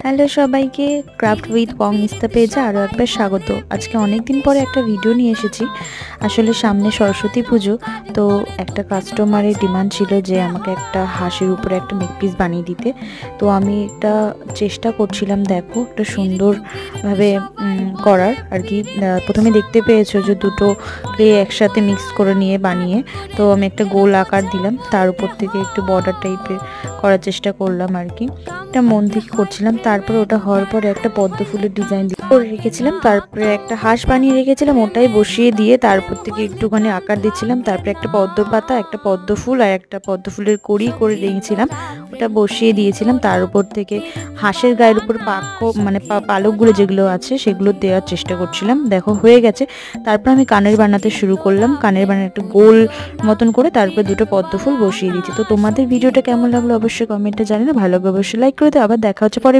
Hello সবাইকে, craft with কংনিস্তা পেজে আরও একবার স্বাগত। আজকে অনেক দিন পরে একটা ভিডিও নিয়ে এসেছি। আসলে সামনে সরস্বতী পুজো, তো একটা কাস্টমারের ডিমান্ড ছিল যে আমাকে একটা হাঁসের উপরে একটা নেক পিস বানিয়ে দিতে। তো আমি একটা চেষ্টা করছিলাম, দেখো একটা সুন্দরভাবে করার আর কি। প্রথমে দেখতে পেয়েছো যে দুটো ক্লে একসাথে মিক্স করে নিয়ে বানিয়ে, তো আমি একটা গোল আকার দিলাম, তার উপর থেকে একটু বর্ডার টাইপের করার চেষ্টা করলাম আর কি। একটা মন থেকে করছিলাম। তারপরে ওটা হওয়ার পরে একটা পদ্ম ফুলের ডিজাইন করে রেখেছিলাম, তারপরে একটা হাঁস বানিয়ে রেখেছিলাম, ওটাই বসিয়ে দিয়ে তারপর থেকে একটুখানি আকার দিচ্ছিলাম। তারপরে একটা পদ্ম পাতা, একটা পদ্ম ফুল আর একটা পদ্ম ফুলের কড়ি করে রেখেছিলাম, ওটা বসিয়ে দিয়েছিলাম। তার উপর থেকে হাঁসের গায়ের উপর পালকগুলো যেগুলো আছে সেগুলো দেওয়ার চেষ্টা করছিলাম। দেখো হয়ে গেছে। তারপর আমি কানের বানাতে শুরু করলাম, কানের বানাতে একটা গোল মতন করে তারপরে দুটো পদ্ম ফুল বসিয়ে দিয়েছি। তো তোমাদের ভিডিওটা কেমন লাগলো অবশ্যই কমেন্টে জানিও, ভালো লাগলে অবশ্যই লাইক করে দিও। আবার দেখা হচ্ছে পরে।